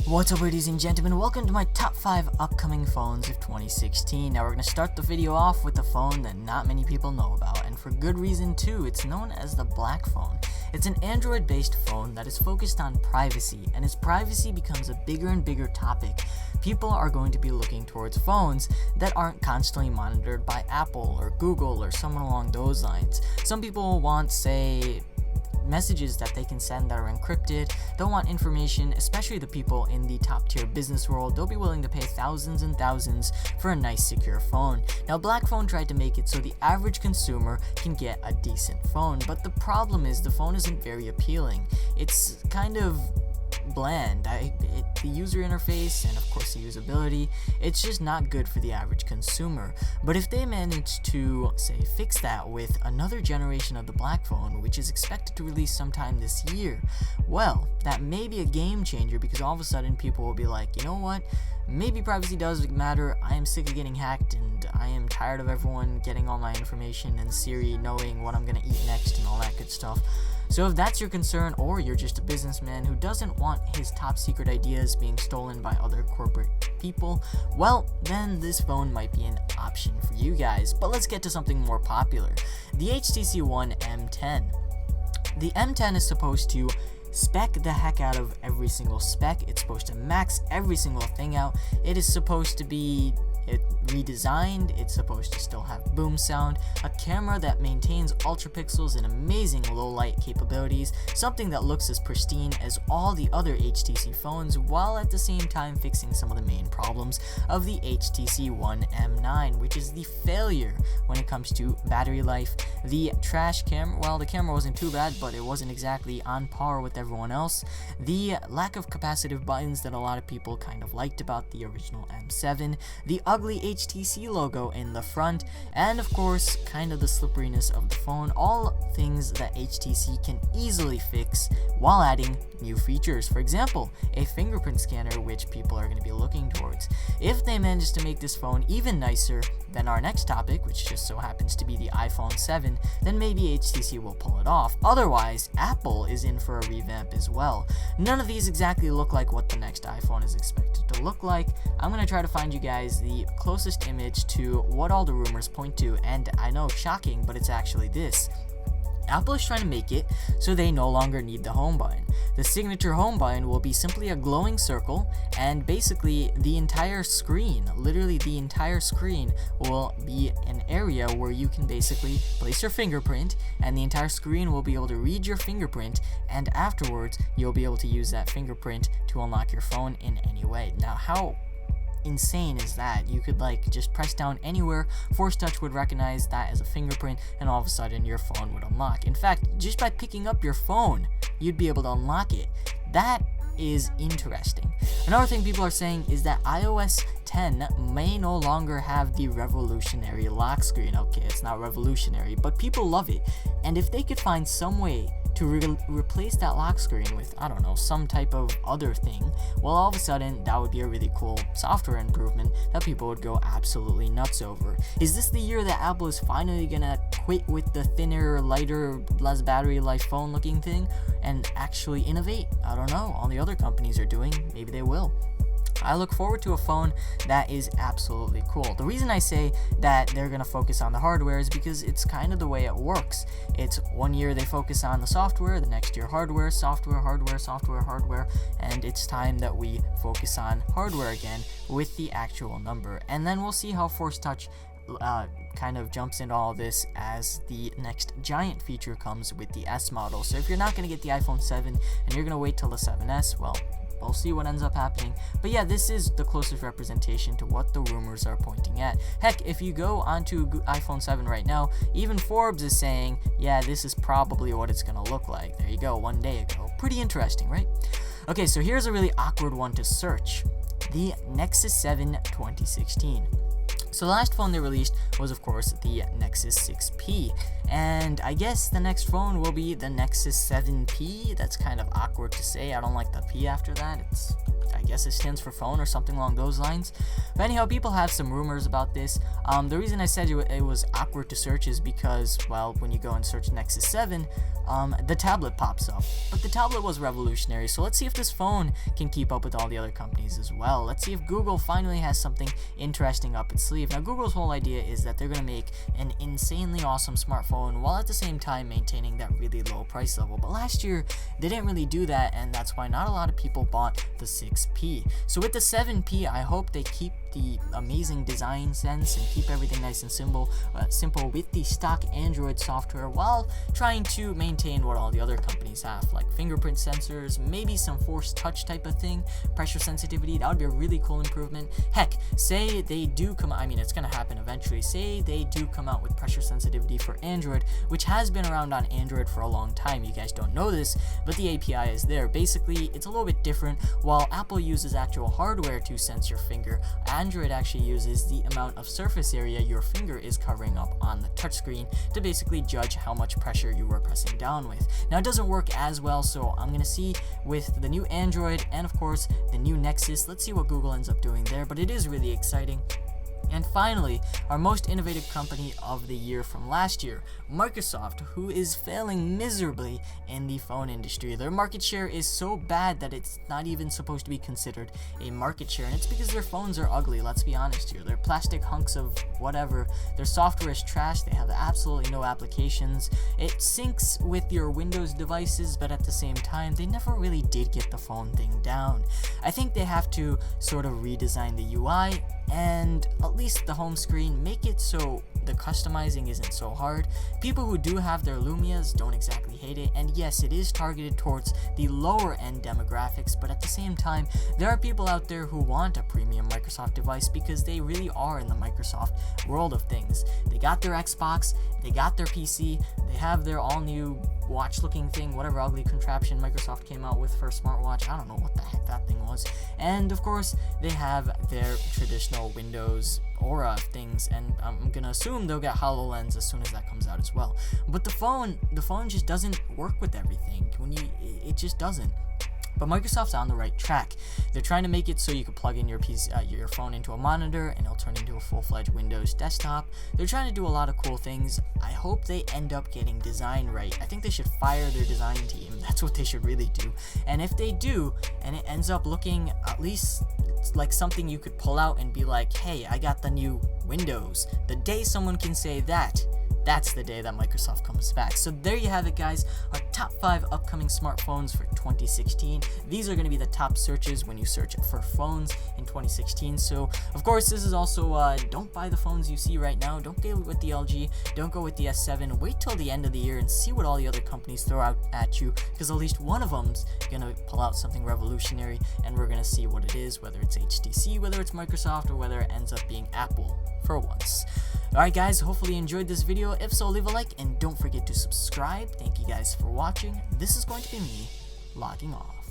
What's up, ladies and gentlemen? Welcome to my top 5 upcoming phones of 2016. Now we're going to start the video off with a phone that not many people know about, and for good reason too. It's known as the Black Phone. It's an Android based phone that is focused on privacy, and as privacy becomes a bigger and bigger topic, people are going to be looking towards phones that aren't constantly monitored by Apple or Google or someone along those lines. Some people want, say, messages that they can send that are encrypted. They'll want information, especially the people in the top tier business world. They'll be willing to pay thousands and thousands for a nice secure phone. Now Black Phone tried to make it so the average consumer can get a decent phone, but the problem is the phone isn't very appealing. It's kind of bland. The user interface and of course the usability, it's just not good for the average consumer. But if they manage to, say, fix that with another generation of the Black Phone, which is expected to release sometime this year, well, that may be a game changer, because all of a sudden people will be like, you know what, maybe privacy does matter. I am sick of getting hacked, and I am tired of everyone getting all my information and Siri knowing what I'm gonna eat next and all that good stuff. So if that's your concern, or you're just a businessman who doesn't want his top secret ideas being stolen by other corporate people, well, then this phone might be an option for you guys. But let's get to something more popular. The HTC One M10. The M10 is supposed to spec the heck out of every single spec. It's supposed to max every single thing out. It is supposed to be redesigned. It's supposed to still have boom sound, a camera that maintains ultra pixels and amazing low light capabilities, something that looks as pristine as all the other HTC phones, while at the same time fixing some of the main problems of the HTC One M9, which is the failure when it comes to battery life. The trash camera, well, the camera wasn't too bad, but it wasn't exactly on par with everyone else. The lack of capacitive buttons that a lot of people kind of liked about the original M7, the ugly HTC logo in the front, and of course kind of the slipperiness of the phone, all things that HTC can easily fix while adding new features. For example, a fingerprint scanner, which people are going to be looking towards. If they manage to make this phone even nicer than our next topic, which just so happens to be the iPhone 7, then maybe HTC will pull it off. Otherwise, Apple is in for a revamp as well. None of these exactly look like what the next iPhone is expected to look like. I'm going to try to find you guys the closest image to what all the rumors point to, and I know, shocking, but it's actually this. Apple is trying to make it so they no longer need the home button. The signature home button will be simply a glowing circle, and basically the entire screen, literally the entire screen, will be an area where you can basically place your fingerprint, and the entire screen will be able to read your fingerprint, and afterwards you'll be able to use that fingerprint to unlock your phone in any way. Now, how insane is that? You could just press down anywhere, Force Touch would recognize that as a fingerprint, and all of a sudden your phone would unlock. In fact, just by picking up your phone, you'd be able to unlock it. That is interesting. Another thing people are saying is that iOS 10 may no longer have the revolutionary lock screen. Okay, it's not revolutionary, but people love it. And if they could find some way to replace that lock screen with, I don't know, some type of other thing, well, all of a sudden that would be a really cool software improvement that people would go absolutely nuts over. Is this the year that Apple is finally gonna quit with the thinner, lighter, less battery life phone looking thing and actually innovate? I don't know. All the other companies are doing, maybe they will. I look forward to a phone that is absolutely cool. The reason I say that they're going to focus on the hardware is because it's kind of the way it works. It's one year they focus on the software, the next year hardware, software, hardware, software, hardware, and it's time that we focus on hardware again with the actual number. And then we'll see how Force Touch kind of jumps into all this as the next giant feature comes with the S model. So if you're not going to get the iPhone 7 and you're going to wait till the 7S, well, we'll see what ends up happening. But yeah, this is the closest representation to what the rumors are pointing at. Heck, if you go onto iPhone 7 right now, even Forbes is saying, yeah, this is probably what it's going to look like. There you go, one day ago. Pretty interesting, right? Okay, so here's a really awkward one to search. The Nexus 7 2016. So the last phone they released was, of course, the Nexus 6P, and I guess the next phone will be the Nexus 7P. That's kind of awkward to say. I don't like the P after that. It's I guess it stands for phone or something along those lines. But anyhow, people have some rumors about this. The reason I said it was awkward to search is because, well, when you go and search Nexus 7, the tablet pops up. But the tablet was revolutionary, so let's see if this phone can keep up with all the other companies as well. Let's see if Google finally has something interesting up its sleeve. Now, Google's whole idea is that they're going to make an insanely awesome smartphone while at the same time maintaining that really low price level. But last year, they didn't really do that, and that's why not a lot of people bought the 6P. So with the 7P, I hope they keep the amazing design sense and keep everything nice and simple with the stock Android software while trying to maintain what all the other companies have, like fingerprint sensors, maybe some force touch type of thing, pressure sensitivity. That would be a really cool improvement. Heck, say they do come out, I mean, it's going to happen eventually, say they do come out with pressure sensitivity for Android, which has been around on Android for a long time. You guys don't know this, but the API is there. Basically, it's a little bit different. While Apple uses actual hardware to sense your finger, Android actually uses the amount of surface area your finger is covering up on the touchscreen to basically judge how much pressure you were pressing down with. Now, it doesn't work as well, so I'm going to see with the new Android and, of course, the new Nexus. Let's see what Google ends up doing there, but it is really exciting. And finally, our most innovative company of the year from last year, Microsoft, who is failing miserably in the phone industry. Their market share is so bad that it's not even supposed to be considered a market share, and it's because their phones are ugly, let's be honest here. They're plastic hunks of whatever. Their software is trash. They have absolutely no applications. It syncs with your Windows devices, but at the same time, they never really did get the phone thing down. I think they have to sort of redesign the UI and at least the home screen, make it so the customizing isn't so hard. People who do have their Lumias don't exactly hate it, and yes, it is targeted towards the lower end demographics, but at the same time, there are people out there who want a premium Microsoft device because they really are in the Microsoft world of things. They got their Xbox, they got their PC, they have their all new watch looking thing, whatever ugly contraption Microsoft came out with for a smartwatch. I don't know what the heck that thing was. And of course, they have their traditional Windows Aura things, and I'm gonna assume they'll get HoloLens as soon as that comes out as well. But the phone just doesn't work with everything. It just doesn't. But Microsoft's on the right track. They're trying to make it so you can plug in your phone into a monitor and it'll turn into a full-fledged Windows desktop. They're trying to do a lot of cool things. I hope they end up getting design right. I think they should fire their design team. That's what they should really do. And if they do, and it ends up looking at least like something you could pull out and be like, hey, I got the new Windows. The day someone can say that, that's the day that Microsoft comes back. So there you have it, guys. Our top 5 upcoming smartphones for 2016. These are going to be the top searches when you search for phones in 2016. So, of course, this is also, don't buy the phones you see right now. Don't go with the LG. Don't go with the S7. Wait till the end of the year and see what all the other companies throw out at you, because at least one of them's going to pull out something revolutionary, and we're going to see what it is, whether it's HTC, whether it's Microsoft, or whether it ends up being Apple for once. Alright guys, hopefully you enjoyed this video. If so, leave a like and don't forget to subscribe. Thank you guys for watching. This is going to be me logging off.